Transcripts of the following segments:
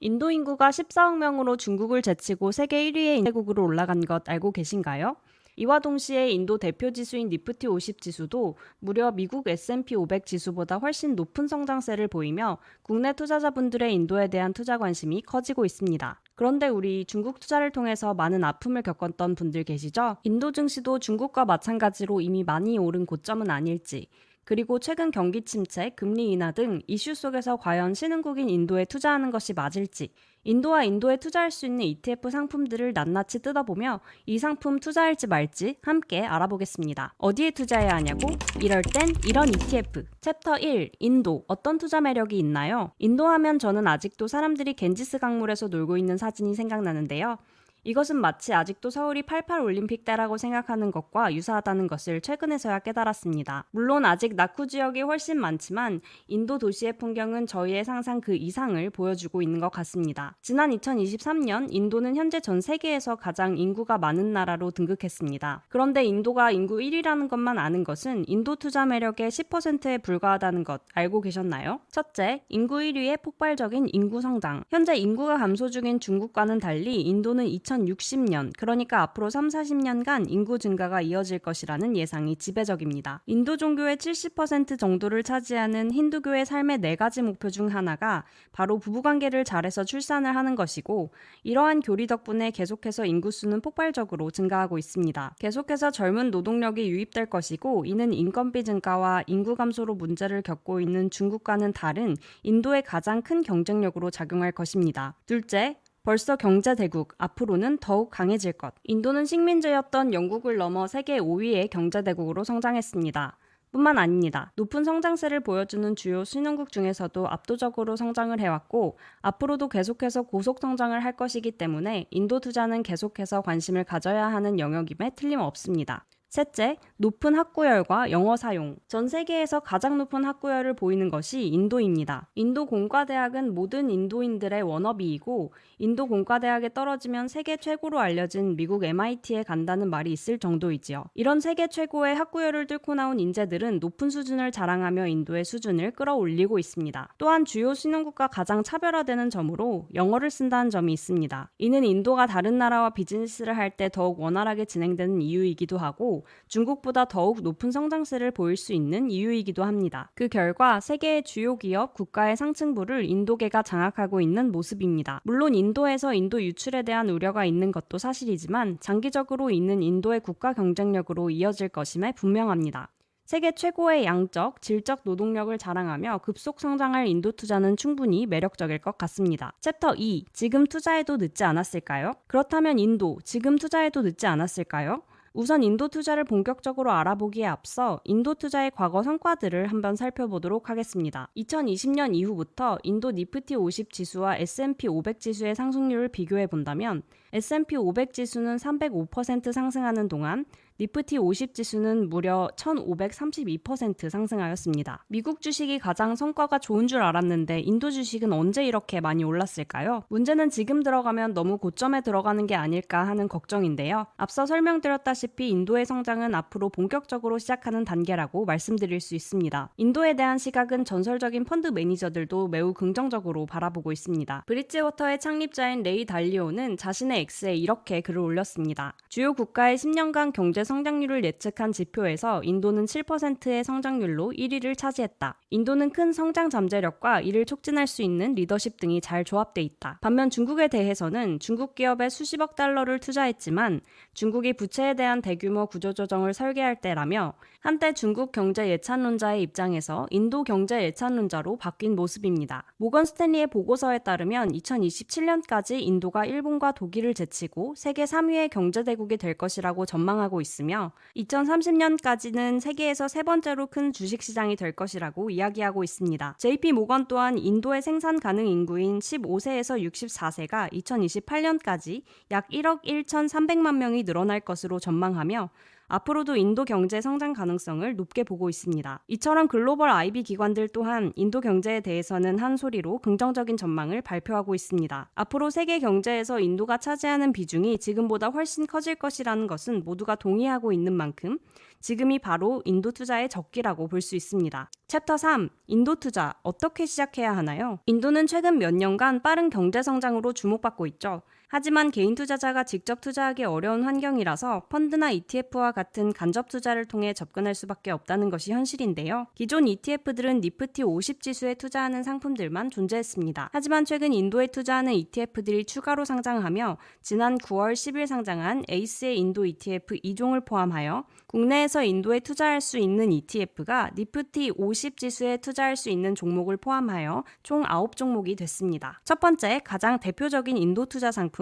인도 인구가 14억 명으로 중국을 제치고 세계 1위의 인구국으로 올라간 것 알고 계신가요? 이와 동시에 인도 대표 지수인 니프티 50 지수도 무려 미국 S&P 500 지수보다 훨씬 높은 성장세를 보이며 국내 투자자분들의 인도에 대한 투자 관심이 커지고 있습니다. 그런데 우리 중국 투자를 통해서 많은 아픔을 겪었던 분들 계시죠? 인도 증시도 중국과 마찬가지로 이미 많이 오른 고점은 아닐지, 그리고 최근 경기 침체, 금리 인하 등 이슈 속에서 과연 신흥국인 인도에 투자하는 것이 맞을지, 인도와 인도에 투자할 수 있는 ETF 상품들을 낱낱이 뜯어보며 이 상품 투자할지 말지 함께 알아보겠습니다. 어디에 투자해야 하냐고? 이럴 땐 이런 ETF. 챕터 1. 인도. 어떤 투자 매력이 있나요? 인도 하면 저는 아직도 사람들이 겐지스 강물에서 놀고 있는 사진이 생각나는데요. 이것은 마치 아직도 서울이 88 올림픽 때라고 생각하는 것과 유사하다는 것을 최근에서야 깨달았습니다. 물론 아직 낙후 지역이 훨씬 많지만 인도 도시의 풍경은 저희의 상상 그 이상을 보여주고 있는 것 같습니다. 지난 2023년 인도는 현재 전 세계에서 가장 인구가 많은 나라로 등극했습니다. 그런데 인도가 인구 1위라는 것만 아는 것은 인도 투자 매력의 10%에 불과하다는 것 알고 계셨나요? 첫째, 인구 1위의 폭발적인 인구 성장. 현재 인구가 감소 중인 중국과는 달리 인도는 2060년, 그러니까 앞으로 30-40년간 인구 증가가 이어질 것이라는 예상이 지배적입니다. 인도 종교의 70% 정도를 차지하는 힌두교의 삶의 4가지 목표 중 하나가 바로 부부관계를 잘해서 출산을 하는 것이고, 이러한 교리 덕분에 계속해서 인구수는 폭발적으로 증가하고 있습니다. 계속해서 젊은 노동력이 유입될 것이고, 이는 인건비 증가와 인구 감소로 문제를 겪고 있는 중국과는 다른 인도의 가장 큰 경쟁력으로 작용할 것입니다. 둘째, 벌써 경제대국, 앞으로는 더욱 강해질 것. 인도는 식민지였던 영국을 넘어 세계 5위의 경제대국으로 성장했습니다. 뿐만 아닙니다. 높은 성장세를 보여주는 주요 신흥국 중에서도 압도적으로 성장을 해왔고 앞으로도 계속해서 고속 성장을 할 것이기 때문에 인도 투자는 계속해서 관심을 가져야 하는 영역임에 틀림없습니다. 셋째, 높은 학구열과 영어 사용. 전 세계에서 가장 높은 학구열을 보이는 것이 인도입니다. 인도 공과대학은 모든 인도인들의 워너비이고 인도 공과대학에 떨어지면 세계 최고로 알려진 미국 MIT에 간다는 말이 있을 정도이지요. 이런 세계 최고의 학구열을 뚫고 나온 인재들은 높은 수준을 자랑하며 인도의 수준을 끌어올리고 있습니다. 또한 주요 신흥국과 가장 차별화되는 점으로 영어를 쓴다는 점이 있습니다. 이는 인도가 다른 나라와 비즈니스를 할 때 더욱 원활하게 진행되는 이유이기도 하고 중국보다 더욱 높은 성장세를 보일 수 있는 이유이기도 합니다. 그 결과 세계의 주요 기업, 국가의 상층부를 인도계가 장악하고 있는 모습입니다. 물론 인도에서 인도 유출에 대한 우려가 있는 것도 사실이지만 장기적으로 이는 인도의 국가 경쟁력으로 이어질 것임에 분명합니다. 세계 최고의 양적, 질적 노동력을 자랑하며 급속 성장할 인도 투자는 충분히 매력적일 것 같습니다. 챕터 2. 지금 투자해도 늦지 않았을까요? 그렇다면 인도, 지금 투자해도 늦지 않았을까요? 우선 인도 투자를 본격적으로 알아보기에 앞서 인도 투자의 과거 성과들을 한번 살펴보도록 하겠습니다. 2020년 이후부터 인도 니프티 50 지수와 S&P 500 지수의 상승률을 비교해 본다면 S&P 500 지수는 305% 상승하는 동안 니프티 50 지수는 무려 1532% 상승하였습니다. 미국 주식이 가장 성과가 좋은 줄 알았는데 인도 주식은 언제 이렇게 많이 올랐을까요? 문제는 지금 들어가면 너무 고점에 들어가는 게 아닐까 하는 걱정인데요. 앞서 설명드렸다시피 인도의 성장은 앞으로 본격적으로 시작하는 단계라고 말씀드릴 수 있습니다. 인도에 대한 시각은 전설적인 펀드 매니저들도 매우 긍정적으로 바라보고 있습니다. 브릿지워터의 창립자인 레이 달리오는 자신의 X에 이렇게 글을 올렸습니다. 주요 국가의 10년간 경제 성장률을 예측한 지표에서 인도는 7%의 성장률로 1위를 차지했다. 인도는 큰 성장 잠재력과 이를 촉진할 수 있는 리더십 등이 잘 조합돼 있다. 반면 중국에 대해서는 중국 기업에 수십억 달러를 투자했지만 중국이 부채에 대한 대규모 구조조정을 설계할 때라며 한때 중국 경제 예찬론자의 입장에서 인도 경제 예찬론자로 바뀐 모습입니다. 모건 스탠리의 보고서에 따르면 2027년까지 인도가 일본과 독일을 제치고 세계 3위의 경제대국이 될 것이라고 전망하고 있으며 2030년까지는 세계에서 세 번째로 큰 주식시장이 될 것이라고 이야기하고 있습니다. JP 모건 또한 인도의 생산 가능 인구인 15세에서 64세가 2028년까지 약 1억 1,300만 명이 늘어날 것으로 전망하며 앞으로도 인도 경제 성장 가능성을 높게 보고 있습니다. 이처럼 글로벌 IB 기관들 또한 인도 경제에 대해서는 한 소리로 긍정적인 전망을 발표하고 있습니다. 앞으로 세계 경제에서 인도가 차지하는 비중이 지금보다 훨씬 커질 것이라는 것은 모두가 동의하고 있는 만큼 지금이 바로 인도 투자의 적기라고 볼 수 있습니다. 챕터 3. 인도 투자 어떻게 시작해야 하나요? 인도는 최근 몇 년간 빠른 경제 성장으로 주목받고 있죠. 하지만 개인 투자자가 직접 투자하기 어려운 환경이라서 펀드나 ETF와 같은 간접 투자를 통해 접근할 수밖에 없다는 것이 현실인데요. 기존 ETF들은 니프티 50 지수에 투자하는 상품들만 존재했습니다. 하지만 최근 인도에 투자하는 ETF들이 추가로 상장하며 지난 9월 10일 상장한 에이스의 인도 ETF 2종을 포함하여 국내에서 인도에 투자할 수 있는 ETF가 니프티 50 지수에 투자할 수 있는 종목을 포함하여 총 9종목이 됐습니다. 첫 번째, 가장 대표적인 인도 투자 상품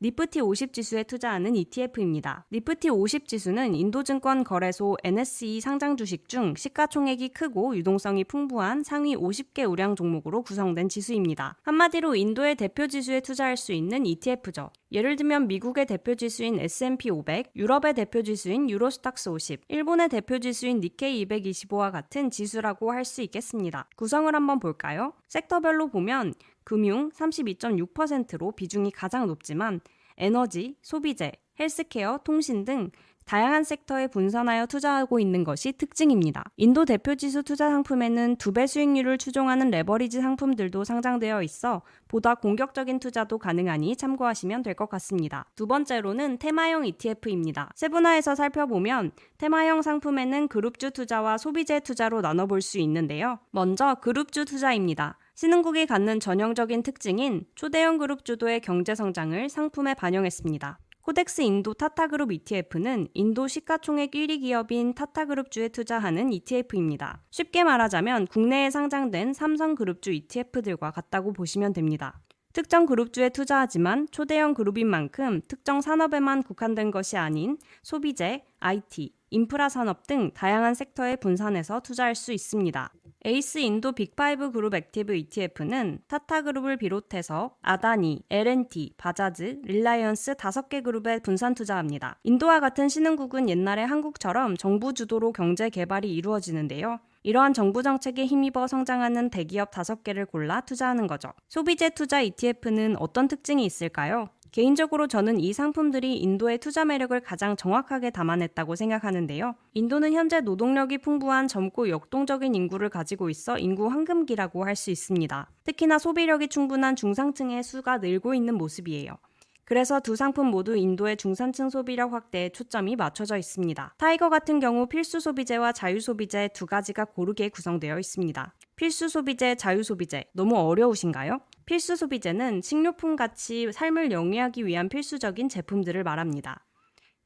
니프티 50 지수에 투자하는 ETF입니다. 니프티 50 지수는 인도증권 거래소 NSE 상장 주식 중 시가총액이 크고 유동성이 풍부한 상위 50개 우량 종목으로 구성된 지수입니다. 한마디로 인도의 대표 지수에 투자할 수 있는 ETF죠. 예를 들면 미국의 대표 지수인 S&P 500, 유럽의 대표 지수인 유로스탁스 50, 일본의 대표 지수인 니케이 225와 같은 지수라고 할 수 있겠습니다. 구성을 한번 볼까요? 섹터별로 보면 금융 32.6%로 비중이 가장 높지만 에너지, 소비재, 헬스케어, 통신 등 다양한 섹터에 분산하여 투자하고 있는 것이 특징입니다. 인도 대표지수 투자 상품에는 2배 수익률을 추종하는 레버리지 상품들도 상장되어 있어 보다 공격적인 투자도 가능하니 참고하시면 될 것 같습니다. 두 번째로는 테마형 ETF입니다. 세분화해서 살펴보면 테마형 상품에는 그룹주 투자와 소비재 투자로 나눠볼 수 있는데요. 먼저 그룹주 투자입니다. 신흥국이 갖는 전형적인 특징인 초대형 그룹 주도의 경제 성장을 상품에 반영했습니다. 코덱스 인도 타타그룹 ETF는 인도 시가총액 1위 기업인 타타그룹주에 투자하는 ETF입니다. 쉽게 말하자면 국내에 상장된 삼성그룹주 ETF들과 같다고 보시면 됩니다. 특정 그룹주에 투자하지만 초대형 그룹인 만큼 특정 산업에만 국한된 것이 아닌 소비재, IT, 인프라 산업 등 다양한 섹터에 분산해서 투자할 수 있습니다. 에이스 인도 빅5 그룹 액티브 ETF는 타타그룹을 비롯해서 아다니, L&T, 바자즈, 릴라이언스 5개 그룹에 분산 투자합니다. 인도와 같은 신흥국은 옛날에 한국처럼 정부 주도로 경제 개발이 이루어지는데요. 이러한 정부 정책에 힘입어 성장하는 대기업 5개를 골라 투자하는 거죠. 소비재 투자 ETF는 어떤 특징이 있을까요? 개인적으로 저는 이 상품들이 인도의 투자 매력을 가장 정확하게 담아냈다고 생각하는데요. 인도는 현재 노동력이 풍부한 젊고 역동적인 인구를 가지고 있어 인구 황금기라고 할 수 있습니다. 특히나 소비력이 충분한 중상층의 수가 늘고 있는 모습이에요. 그래서 두 상품 모두 인도의 중산층 소비력 확대에 초점이 맞춰져 있습니다. 타이거 같은 경우 필수 소비재와 자유 소비재 두 가지가 고르게 구성되어 있습니다. 필수 소비재, 자유 소비재 너무 어려우신가요? 필수 소비재는 식료품 같이 삶을 영위하기 위한 필수적인 제품들을 말합니다.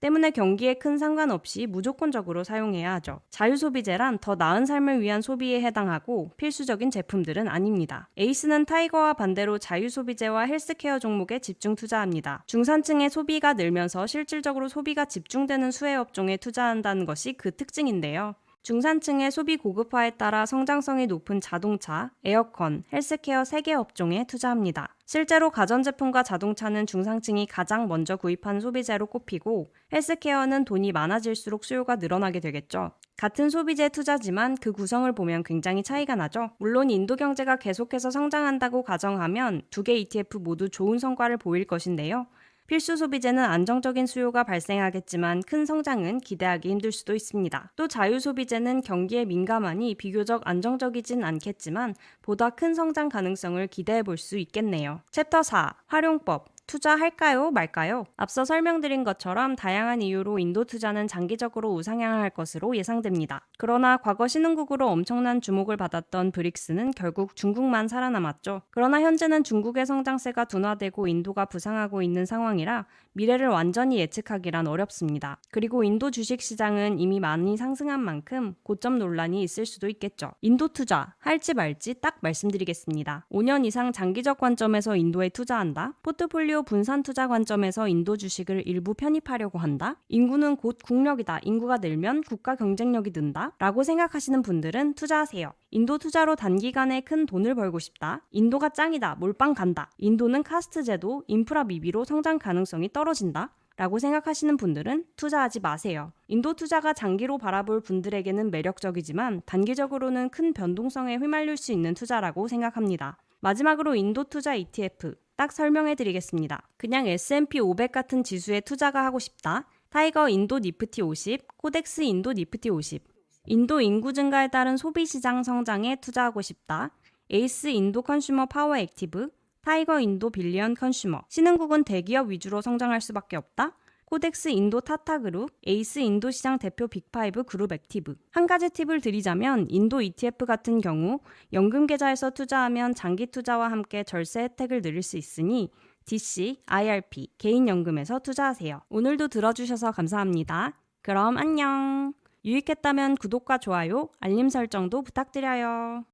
때문에 경기에 큰 상관없이 무조건적으로 사용해야 하죠. 자유소비재란 더 나은 삶을 위한 소비에 해당하고 필수적인 제품들은 아닙니다. 에이스는 타이거와 반대로 자유소비재와 헬스케어 종목에 집중 투자합니다. 중산층의 소비가 늘면서 실질적으로 소비가 집중되는 수혜 업종에 투자한다는 것이 그 특징인데요. 중산층의 소비 고급화에 따라 성장성이 높은 자동차, 에어컨, 헬스케어 3개 업종에 투자합니다. 실제로 가전제품과 자동차는 중상층이 가장 먼저 구입하는 소비재로 꼽히고 헬스케어는 돈이 많아질수록 수요가 늘어나게 되겠죠. 같은 소비재 투자지만 그 구성을 보면 굉장히 차이가 나죠. 물론 인도 경제가 계속해서 성장한다고 가정하면 두 개 ETF 모두 좋은 성과를 보일 것인데요. 필수 소비재는 안정적인 수요가 발생하겠지만 큰 성장은 기대하기 힘들 수도 있습니다. 또 자유 소비재는 경기에 민감하니 비교적 안정적이진 않겠지만 보다 큰 성장 가능성을 기대해 볼 수 있겠네요. 챕터 4. 활용법. 투자할까요? 말까요? 앞서 설명드린 것처럼 다양한 이유로 인도 투자는 장기적으로 우상향할 것으로 예상됩니다. 그러나 과거 신흥국으로 엄청난 주목을 받았던 브릭스는 결국 중국만 살아남았죠. 그러나 현재는 중국의 성장세가 둔화되고 인도가 부상하고 있는 상황이라 미래를 완전히 예측하기란 어렵습니다. 그리고 인도 주식시장은 이미 많이 상승한 만큼 고점 논란이 있을 수도 있겠죠. 인도 투자 할지 말지 딱 말씀드리겠습니다. 5년 이상 장기적 관점에서 인도에 투자한다? 포트폴리오 분산 투자 관점에서 인도 주식을 일부 편입하려고 한다? 인구는 곧 국력이다. 인구가 늘면 국가 경쟁력이 는다? 라고 생각하시는 분들은 투자하세요. 인도 투자로 단기간에 큰 돈을 벌고 싶다. 인도가 짱이다. 몰빵 간다. 인도는 카스트 제도, 인프라 미비로 성장 가능성이 떨어진다. 라고 생각하시는 분들은 투자하지 마세요. 인도 투자가 장기로 바라볼 분들에게는 매력적이지만 단기적으로는 큰 변동성에 휘말릴 수 있는 투자라고 생각합니다. 마지막으로 인도 투자 ETF 딱 설명해 드리겠습니다. 그냥 S&P 500 같은 지수에 투자가 하고 싶다. 타이거 인도 니프티 50, 코덱스 인도 니프티 50. 인도 인구 증가에 따른 소비 시장 성장에 투자하고 싶다. 에이스 인도 컨슈머 파워 액티브, 타이거 인도 빌리언 컨슈머. 신흥국은 대기업 위주로 성장할 수밖에 없다. 코덱스 인도 타타그룹, 에이스 인도 시장 대표 빅5 그룹 액티브. 한 가지 팁을 드리자면 인도 ETF 같은 경우 연금 계좌에서 투자하면 장기 투자와 함께 절세 혜택을 누릴 수 있으니 DC, IRP, 개인연금에서 투자하세요. 오늘도 들어주셔서 감사합니다. 그럼 안녕. 유익했다면 구독과 좋아요, 알림 설정도 부탁드려요.